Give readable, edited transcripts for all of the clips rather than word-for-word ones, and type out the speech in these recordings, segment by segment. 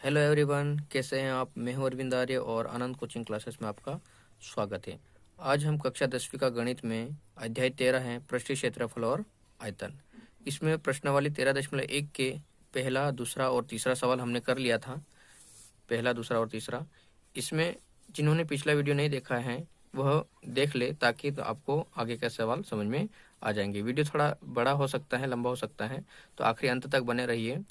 Hello everyone, कैसे हैं आप। मैं हूं अरविंद आर्य और आनंद कोचिंग क्लासेस में आपका स्वागत है। आज हम कक्षा 10वीं का गणित में अध्याय 13 है पृष्ठीय क्षेत्रफल और आयतन। इसमें प्रश्नावली 13.1 के पहला, दूसरा और तीसरा सवाल हमने कर लिया था। पहला, दूसरा और तीसरा। इसमें जिन्होंने पिछला वीडियो नहीं देखा है वह देख ले, ताकि तो आपको आगे का सवाल समझ में आ जाएंगे। वीडियो थोड़ा बड़ा हो सकता है, लंबा हो सकता है, तो आखिरी अंत तक बने रहिए।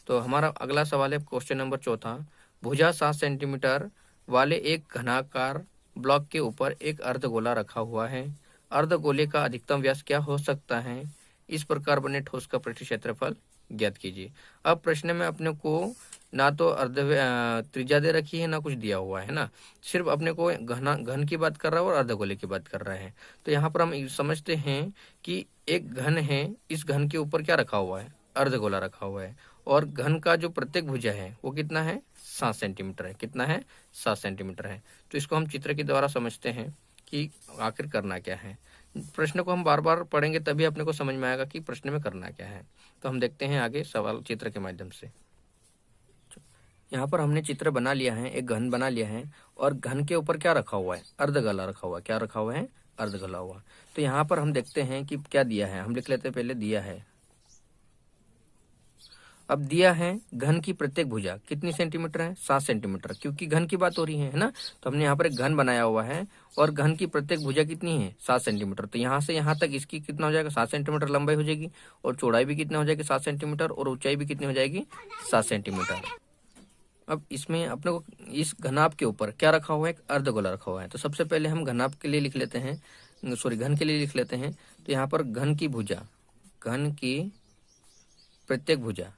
तो हमारा अगला सवाल है क्वेश्चन नंबर 4। भुजा 7 सेंटीमीटर वाले एक घनाकार ब्लॉक के ऊपर एक अर्धगोला रखा हुआ है। अर्धगोले का अधिकतम व्यास क्या हो सकता है। इस प्रकार बने ठोस का पृष्ठीय क्षेत्रफल ज्ञात कीजिए। अब प्रश्न में अपने को ना तो त्रिज्या दे रखी है, ना कुछ दिया हुआ है ना, सिर्फ अपने को घन की बात कर रहा है और अर्धगोले की बात कर रहा है। तो यहाँ पर हम समझते हैं कि एक घन है, इस घन के ऊपर क्या रखा हुआ है, अर्धगोला रखा हुआ है, और घन का जो प्रत्येक भुजा है वो कितना है, 7 सेंटीमीटर है। कितना है, 7 सेंटीमीटर है। तो इसको हम चित्र के द्वारा समझते हैं कि आखिर करना क्या है। प्रश्न को हम बार बार पढ़ेंगे तभी अपने को समझ में आएगा कि प्रश्न में करना क्या है। तो हम देखते हैं आगे सवाल चित्र के माध्यम से। यहाँ पर हमने चित्र बना लिया है, एक घन बना लिया है, और घन के ऊपर क्या रखा हुआ है, अर्धगोला रखा हुआ है। क्या रखा हुआ है, अर्धगोला हुआ। तो यहाँ पर हम देखते हैं कि क्या दिया है, हम लिख लेते हैं पहले। दिया है, अब दिया है घन की प्रत्येक भुजा कितनी सेंटीमीटर है, 7 सेंटीमीटर, क्योंकि घन की बात हो रही है ना। तो हमने यहाँ पर एक घन बनाया हुआ है और घन की प्रत्येक भुजा कितनी है, 7 सेंटीमीटर। तो यहाँ से यहाँ तक इसकी कितना हो जाएगा, 7 सेंटीमीटर लंबाई हो जाएगी, और चौड़ाई भी कितना हो जाएगी, 7 सेंटीमीटर, और ऊंचाई भी कितनी हो जाएगी, 7 सेंटीमीटर। अब इसमें अपने को इस घनाभ के ऊपर क्या रखा हुआ है, एक अर्धगोला रखा हुआ है। तो सबसे पहले हम घनाभ के लिए लिख लेते हैं, सॉरी घन के लिए लिख लेते हैं। तो यहाँ पर घन की भुजा, घन की प्रत्येक भुजा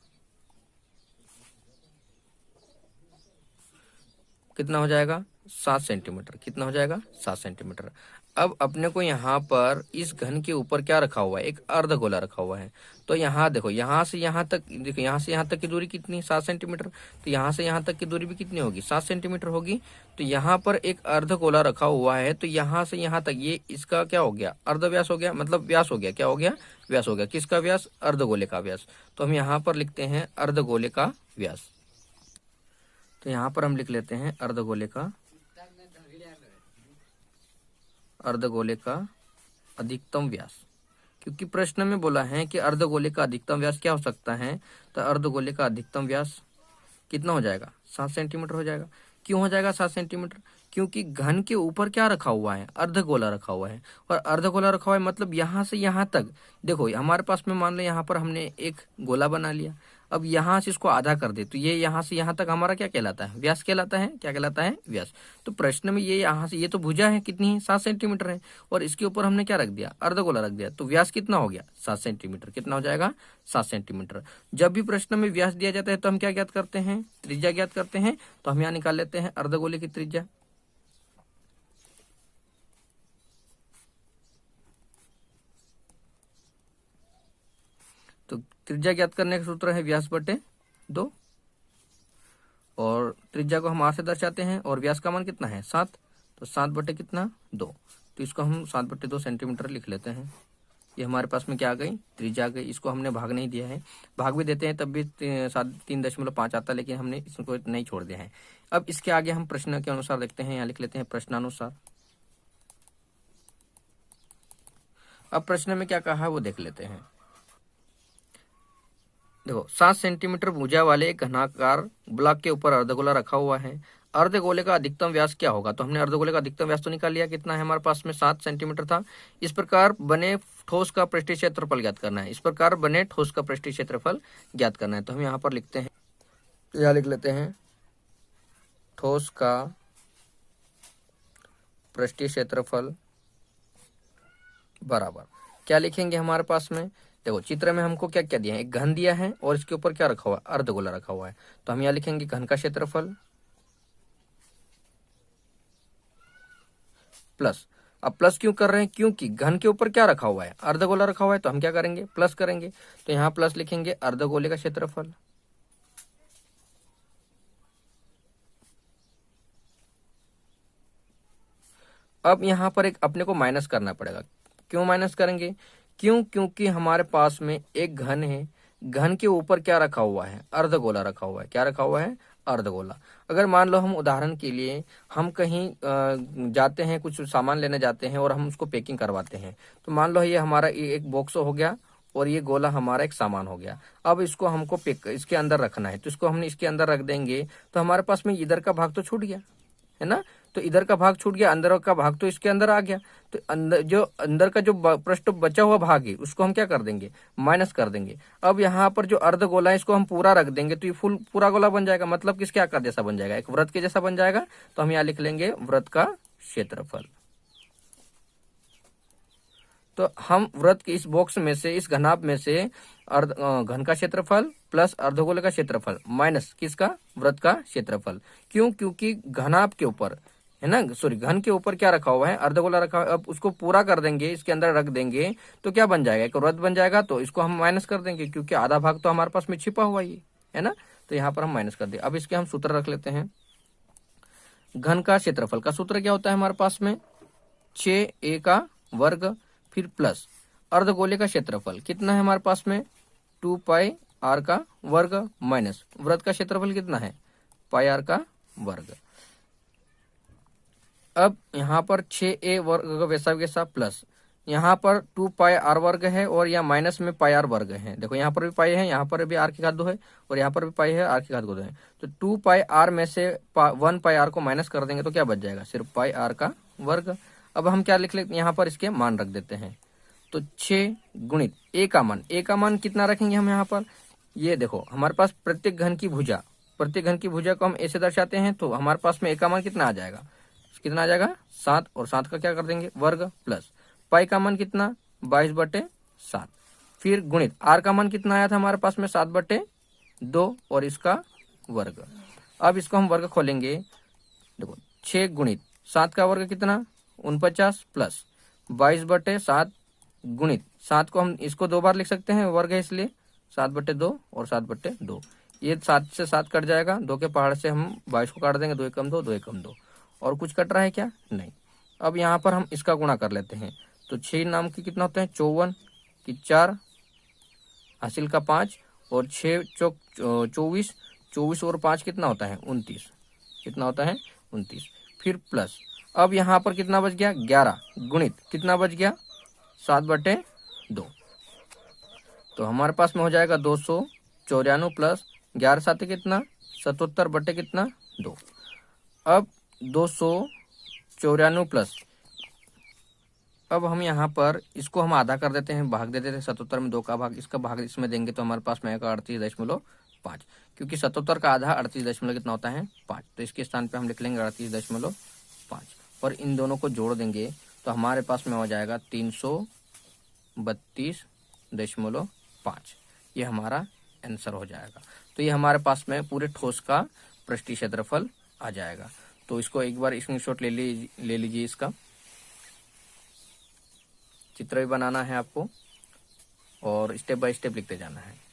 कितना हो जाएगा, 7 सेंटीमीटर। कितना हो जाएगा, 7 सेंटीमीटर। अब अपने को यहाँ पर इस घन के ऊपर क्या रखा हुआ है, एक अर्धगोला रखा हुआ है। तो यहाँ देखो, यहाँ से यहाँ तक, देखो यहाँ से यहाँ तक की दूरी कितनी, 7 सेंटीमीटर। तो यहाँ से यहाँ तक की दूरी भी कितनी होगी, 7 सेंटीमीटर होगी। तो यहाँ पर एक अर्धगोला रखा हुआ है, तो यहाँ से यहाँ तक ये इसका क्या हो गया, अर्धव्यास हो गया, मतलब व्यास हो गया। क्या हो गया, व्यास हो गया। किसका व्यास, अर्धगोले का व्यास। तो हम यहाँ पर लिखते हैं अर्धगोले का व्यास। तो यहाँ पर हम लिख लेते हैं अर्धगोले का अधिकतम व्यास, क्योंकि प्रश्न में बोला है कि अर्धगोले का अधिकतम व्यास क्या हो सकता है। तो अर्धगोले का अधिकतम व्यास कितना हो जाएगा, 7 सेंटीमीटर हो जाएगा। क्यों हो जाएगा 7 सेंटीमीटर, क्योंकि घन के ऊपर क्या रखा हुआ है, अर्धगोला रखा हुआ है। और अर्धगोला रखा हुआ है मतलब यहाँ से यहाँ तक। देखो हमारे पास में मान लो यहाँ पर हमने एक गोला बना लिया, अब यहाँ से इसको आधा कर दे, तो ये यहाँ से यहाँ तक हमारा क्या कहलाता है, व्यास कहलाता है। क्या कहलाता है, व्यास। तो प्रश्न में ये यहाँ से, ये तो भुजा है कितनी है, 7 सेंटीमीटर है, और इसके ऊपर हमने क्या रख दिया, अर्धगोला रख दिया। तो व्यास कितना हो गया, 7 सेंटीमीटर। कितना हो जाएगा, 7 सेंटीमीटर। जब भी प्रश्न में व्यास दिया जाता है तो हम क्या ज्ञात करते हैं, त्रिज्या ज्ञात करते हैं। तो हम यहाँ निकाल लेते हैं अर्धगोले की त्रिज्या। तो त्रिज्या ज्ञात करने का सूत्र है व्यास बटे 2, और त्रिज्या को हम r से दर्शाते हैं, और व्यास का मान कितना है, 7। तो 7 बटे कितना, 2। तो इसको हम 7 बटे 2 सेंटीमीटर लिख लेते हैं। ये हमारे पास में क्या आ गई, त्रिज्या आ गई। इसको हमने भाग नहीं दिया है, भाग भी देते हैं तब भी 3.5 आता है, लेकिन हमने इसको नहीं छोड़ दिया है। अब इसके आगे हम प्रश्न के अनुसार देखते हैं, यहाँ लिख लेते हैं प्रश्नानुसार। अब प्रश्न में क्या कहा है वो देख लेते हैं। देखो 7 सेंटीमीटर भुजा वाले एक घनाकार ब्लॉक के ऊपर अर्धगोला रखा हुआ है। अर्धगोले का अधिकतम व्यास क्या होगा, तो हमने अर्धगोले का अधिकतम व्यास तो निकाल लिया, कितना है हमारे पास में, 7 सेंटीमीटर था। इस प्रकार बने ठोस का पृष्ठीय क्षेत्रफल ज्ञात करना है। इस प्रकार बने ठोस का पृष्ठीय क्षेत्रफल ज्ञात करना है। तो हम यहाँ पर लिखते हैं, यहाँ लिख लेते हैं ठोस का पृष्ठीय क्षेत्रफल बराबर, क्या लिखेंगे हमारे पास में, देखो चित्र में हमको क्या क्या दिया है, एक घन दिया है और इसके ऊपर क्या रखा हुआ है, अर्धगोला रखा हुआ है। तो हम यहाँ लिखेंगे घन का क्षेत्रफल प्लस। अब प्लस क्यों कर रहे हैं, क्योंकि घन के ऊपर क्या रखा हुआ है, अर्धगोला रखा हुआ है। तो हम क्या करेंगे, प्लस करेंगे। तो यहाँ प्लस लिखेंगे अर्धगोले का क्षेत्रफल। अब यहाँ पर एक अपने को माइनस करना पड़ेगा। क्यों माइनस करेंगे, क्योंकि हमारे पास में एक घन है, घन के ऊपर क्या रखा हुआ है, अर्धगोला रखा हुआ है। क्या रखा हुआ है, अर्धगोला। अगर मान लो हम उदाहरण के लिए हम कहीं जाते हैं, कुछ सामान लेने जाते हैं और हम उसको पैकिंग करवाते हैं, तो मान लो ये हमारा ये एक बॉक्स हो गया और ये गोला हमारा एक सामान हो गया। अब इसको हमको पैक इसके अंदर रखना है, तो इसको हमने इसके अंदर रख देंगे तो हमारे पास में इधर का भाग तो छूट गया है ना, तो इधर का भाग छूट गया, अंदर का भाग तो इसके अंदर आ गया। तो अंदर का जो पृष्ठ बचा हुआ भाग है उसको हम क्या कर देंगे, माइनस कर देंगे। अब यहाँ पर जो अर्ध गोला है इसको हम पूरा रख देंगे तो ये पूरा गोला बन जाएगा, मतलब किसके आकार जैसा बन जाएगा, एक वृत्त के जैसा बन जाएगा। तो हम यहाँ लिख लेंगे वृत्त का क्षेत्रफल। तो हम वृत्त के इस बॉक्स में से, इस घनाभ में से घन का क्षेत्रफल प्लस अर्धगोले का क्षेत्रफल माइनस किसका, वृत्त का क्षेत्रफल। क्यों, क्योंकि घनाभ के ऊपर है ना, सॉरी घन के ऊपर क्या रखा हुआ है, अर्धगोला रखा हुआ है। अब उसको पूरा कर देंगे, इसके अंदर रख देंगे तो क्या बन जाएगा, एक वृत्त बन जाएगा। तो इसको हम माइनस कर देंगे क्योंकि आधा भाग तो हमारे पास में छिपा हुआ ही है ना, तो यहाँ पर हम माइनस कर दें। अब इसके हम सूत्र रख लेते हैं। घन का क्षेत्रफल का सूत्र क्या होता है हमारे पास में, 6a का वर्ग फिर प्लस अर्धगोले का क्षेत्रफल कितना है हमारे पास में, 2 पाई r का वर्ग माइनस वृत्त का क्षेत्रफल कितना है, पाई r का वर्ग। अब यहाँ पर 6a वर्ग वैसा वैसा प्लस यहाँ पर 2 पाई r वर्ग है और यहाँ माइनस में पाई r वर्ग है। देखो यहाँ पर भी पाई है, यहाँ पर भी r की घात 2 है और यहाँ पर भी पाई है, r की घात 2 है। तो 2 पाई r में से 1 पाई r को माइनस कर देंगे तो क्या बच जाएगा, सिर्फ पाई r का वर्ग। अब हम क्या लिख लेते हैं, यहाँ पर इसके मान रख देते हैं। तो 6 गुणित a का मान, a का मान कितना रखेंगे हम यहाँ पर, ये देखो हमारे पास प्रत्येक घन की भुजा, प्रत्येक घन की भुजा को हम a से दर्शाते हैं। तो हमारे पास में a का मान कितना आ जाएगा, कितना आ जाएगा 7, और 7 का क्या कर देंगे वर्ग प्लस पाई का मान कितना 22/7, फिर गुणित r का मान कितना आया था हमारे पास में 7/2 और इसका वर्ग। अब इसको हम वर्ग खोलेंगे, देखो 6 गुणित 7 का वर्ग कितना 49 प्लस 22/7 गुणित 7 को हम इसको 2 बार लिख सकते हैं, वर्ग है इसलिए 7/2 और 7/2। ये 7 से 7 कट जाएगा, 2 के पहाड़ से हम 22 को काट देंगे, 2 एकम 2, 2 एकम 2। और कुछ कट रहा है क्या, नहीं। अब यहाँ पर हम इसका गुणा कर लेते हैं। तो 6 नाम की कितना होते हैं 54 की 4 हासिल का 5 और 6 चौक 24, 24 और 5 कितना होता है 29, कितना होता है 29। फिर प्लस अब यहाँ पर कितना बच गया 11 गुणित कितना बच गया 7/2। तो हमारे पास में हो जाएगा 294 प्लस 11 7 कितना 77 बटे कितना 2। अब 294 प्लस, अब हम यहाँ पर इसको हम आधा कर देते हैं, भाग दे देते हैं 77 में 2 का भाग, इसका भाग इसमें देंगे तो हमारे पास में आएगा 38.5, क्योंकि 77 का आधा 38 कितना होता है 5। तो इसके स्थान पे हम लिख लेंगे 38.5 और इन दोनों को जोड़ देंगे तो हमारे पास में हो जाएगा 332.5। ये हमारा आंसर हो जाएगा। तो ये हमारे पास में पूरे ठोस का पृष्ठीय क्षेत्रफल आ जाएगा। तो इसको एक बार स्क्रीनशॉट ले लीजिए, इसका चित्र भी बनाना है आपको और स्टेप बाय स्टेप लिखते जाना है।